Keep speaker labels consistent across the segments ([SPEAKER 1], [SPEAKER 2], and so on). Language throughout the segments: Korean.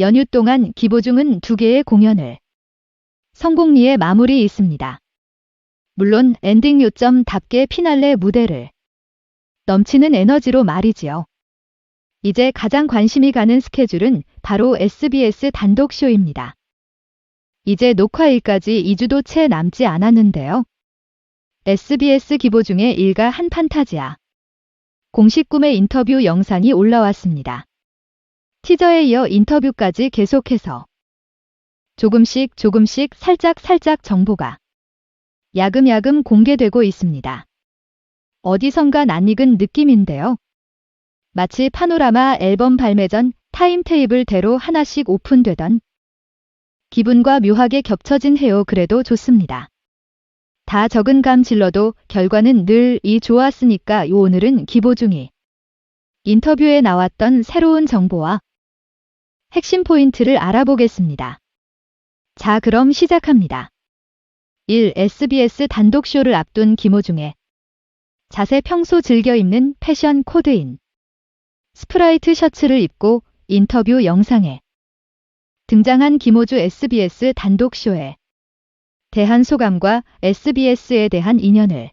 [SPEAKER 1] 연휴 동안 김호중은 2개의 공연을 성공리에 마무리 있습니다. 물론 엔딩 요점답게 피날레 무대를 넘치는 에너지로 말이지요. 이제 가장 관심이 가는 스케줄은 바로 SBS 단독 쇼입니다. 이제 녹화일까지 2주도 채 남지 않았는데요. SBS 김호중의 일가 한판타지아 공식 꿈의 인터뷰 영상이 올라왔습니다. 티저에 이어 인터뷰까지 계속해서 조금씩 살짝 정보가 야금야금 공개되고 있습니다. 어디선가 낯익은 느낌인데요. 마치 파노라마 앨범 발매 전 타임테이블대로 하나씩 오픈되던 기분과 묘하게 겹쳐진 해요. 그래도 좋습니다. 다 적은 감 질러도 결과는 늘 좋았으니까 오늘은 김호중이 인터뷰에 나왔던 새로운 정보와 핵심 포인트를 알아보겠습니다. 자, 그럼 시작합니다. 1. SBS 단독쇼를 앞둔 김호중의 자세. 평소 즐겨 입는 패션 코드인 스프라이트 셔츠를 입고 인터뷰 영상에 등장한 김호중. SBS 단독쇼에 대한 소감과 SBS에 대한 인연을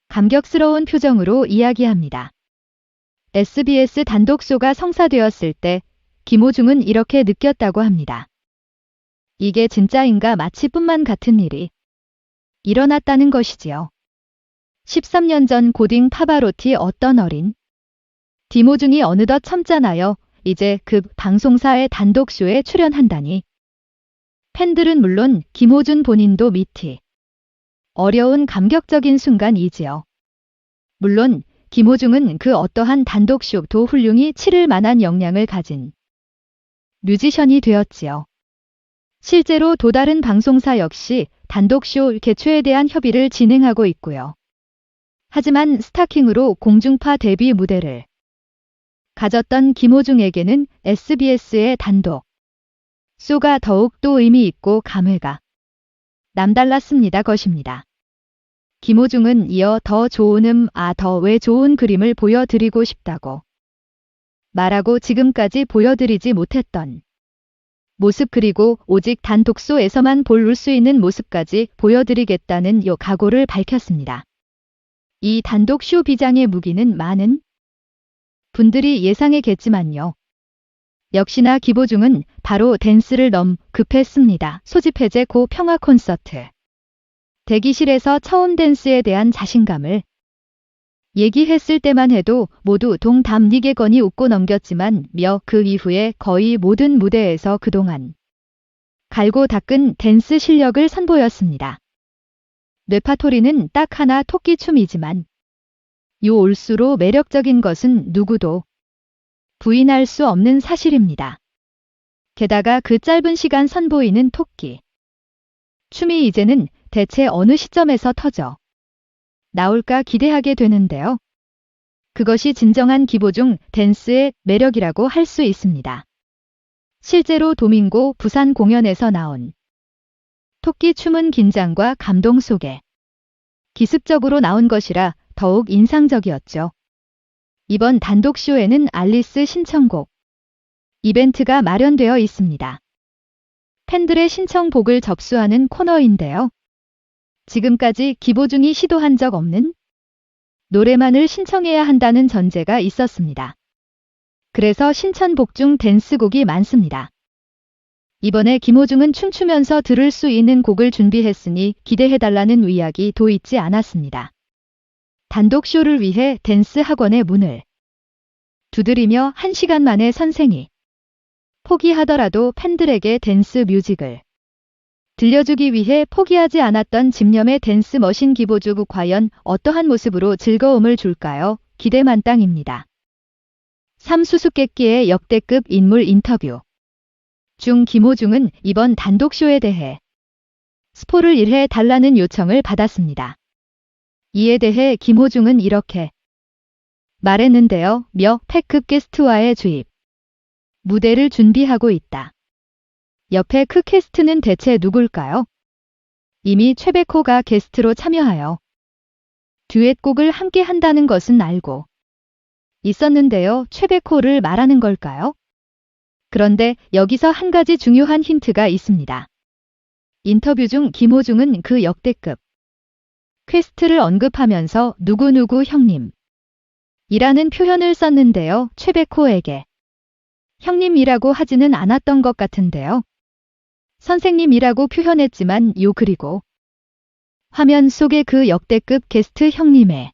[SPEAKER 1] 감격스러운 표정으로 이야기합니다. SBS 단독쇼가 성사되었을 때 김호중은 이렇게 느꼈다고 합니다. 이게 진짜인가, 마치 꿈만 같은 일이 일어났다는 것이지요. 13년 전 고딩 파바로티 어떤 어린 김호중이 어느덧 젊잖아요. 이제 그 방송사의 단독쇼에 출연한다니. 팬들은 물론 김호중 본인도 미티 어려운 감격적인 순간이지요. 물론 김호중은 그 어떠한 단독쇼도 훌륭히 치를 만한 역량을 가진 뮤지션이 되었지요. 실제로 또 다른 방송사 역시 단독쇼 개최에 대한 협의를 진행하고 있고요. 하지만 스타킹으로 공중파 데뷔 무대를 가졌던 김호중에게는 SBS의 단독 쇼가 더욱더 의미 있고 감회가 남달랐습니다. 것입니다. 김호중은 이어 더 좋은 더 왜 좋은 그림을 보여드리고 싶다고 말하고 지금까지 보여드리지 못했던 모습, 그리고 오직 단독쇼에서만 볼 수 있는 모습까지 보여드리겠다는 각오를 밝혔습니다. 이 단독쇼 비장의 무기는 많은 분들이 예상했겠지만요. 역시나 김호중은 바로 댄스를 급했습니다. 소집 해제 고 평화 콘서트. 대기실에서 처음 댄스에 대한 자신감을 얘기했을 때만 해도 모두 동담리게거니 웃고 넘겼지만 그 이후에 거의 모든 무대에서 그동안 갈고 닦은 댄스 실력을 선보였습니다. 뇌파토리는 딱 하나, 토끼춤이지만 올수로 매력적인 것은 누구도 부인할 수 없는 사실입니다. 게다가 그 짧은 시간 선보이는 토끼 춤이 이제는 대체 어느 시점에서 터져 나올까 기대하게 되는데요. 그것이 진정한 김호중 댄스의 매력이라고 할 수 있습니다. 실제로 도밍고 부산 공연에서 나온 토끼 춤은 긴장과 감동 속에 기습적으로 나온 것이라 더욱 인상적이었죠. 이번 단독쇼에는 알리스 신청곡 이벤트가 마련되어 있습니다. 팬들의 신청곡을 접수하는 코너인데요. 지금까지 김호중이 시도한 적 없는 노래만을 신청해야 한다는 전제가 있었습니다. 그래서 신청곡 중 댄스곡이 많습니다. 이번에 김호중은 춤추면서 들을 수 있는 곡을 준비했으니 기대해달라는 의약이 도 있지 않았습니다. 단독쇼를 위해 댄스 학원의 문을 두드리며 1시간 만에 선생이 포기하더라도 팬들에게 댄스 뮤직을 들려주기 위해 포기하지 않았던 집념의 댄스 머신 김호중. 과연 어떠한 모습으로 즐거움을 줄까요? 기대 만땅입니다. 3. 수수께끼의 역대급 인물 인터뷰 중 김호중은 이번 단독쇼에 대해 스포를 일해 달라는 요청을 받았습니다. 이에 대해 김호중은 이렇게 말했는데요. 패급 게스트와의 주입 무대를 준비하고 있다. 옆에 그 캐스트는 대체 누굴까요? 이미 최백호가 게스트로 참여하여 듀엣곡을 함께 한다는 것은 알고 있었는데요. 최백호를 말하는 걸까요? 그런데 여기서 한 가지 중요한 힌트가 있습니다. 인터뷰 중 김호중은 그 역대급 퀘스트를 언급하면서 누구누구 형님 이라는 표현을 썼는데요. 최백호에게 형님이라고 하지는 않았던 것 같은데요. 선생님이라고 표현했지만 그리고 화면 속에 그 역대급 게스트 형님의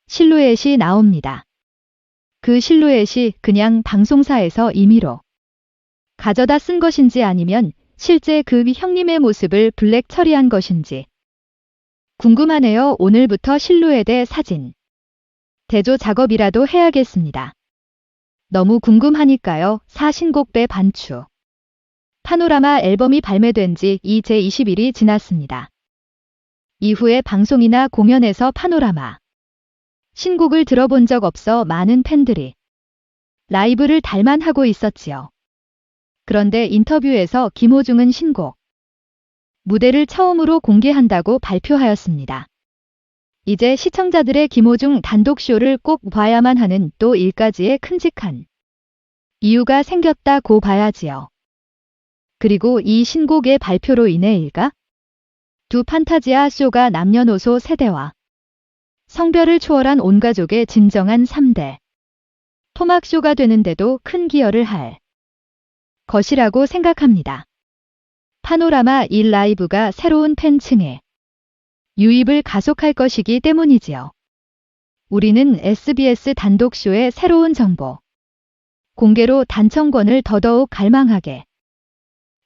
[SPEAKER 1] 실루엣이 나옵니다. 그 실루엣이 그냥 방송사에서 임의로 가져다 쓴 것인지 아니면 실제 그 형님의 모습을 블랙 처리한 것인지 궁금하네요. 오늘부터 실루엣의 사진 대조 작업이라도 해야겠습니다. 너무 궁금하니까요. 신곡배 반추 파노라마 앨범이 발매된 지 이제 20일이 지났습니다. 이후에 방송이나 공연에서 파노라마 신곡을 들어본 적 없어 많은 팬들이 라이브를 달만하고 있었지요. 그런데 인터뷰에서 김호중은 신곡 무대를 처음으로 공개한다고 발표하였습니다. 이제 시청자들의 김호중 단독쇼를 꼭 봐야만 하는 또 일가지의 큼직한 이유가 생겼다고 봐야지요. 그리고 이 신곡의 발표로 인해 일가 두 판타지아 쇼가 남녀노소 세대와 성별을 초월한 온 가족의 진정한 3대 토막쇼가 되는데도 큰 기여를 할 것이라고 생각합니다. 파노라마 1 라이브가 새로운 팬층의 유입을 가속할 것이기 때문이지요. 우리는 SBS 단독쇼의 새로운 정보 공개로 단청권을 더더욱 갈망하게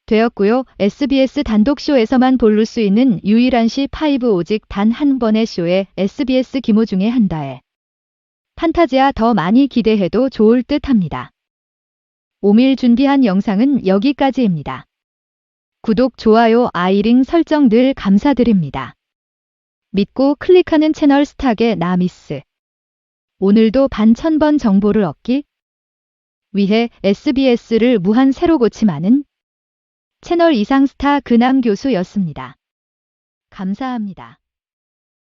[SPEAKER 1] 되었고요. SBS 단독쇼에서만 볼 수 있는 유일한 C5 오직 단 한 번의 쇼에 SBS 김호중의 한다에 판타지아 더 많이 기대해도 좋을 듯 합니다. 5일 준비한 영상은 여기까지입니다. 구독, 좋아요, 알림 설정 늘 감사드립니다. 믿고 클릭하는 채널 스탁의 나미스. 오늘도 반 1000번 정보를 얻기 위해 SBS를 무한 새로 고침하는 채널 이상 스타 근암 교수였습니다. 감사합니다.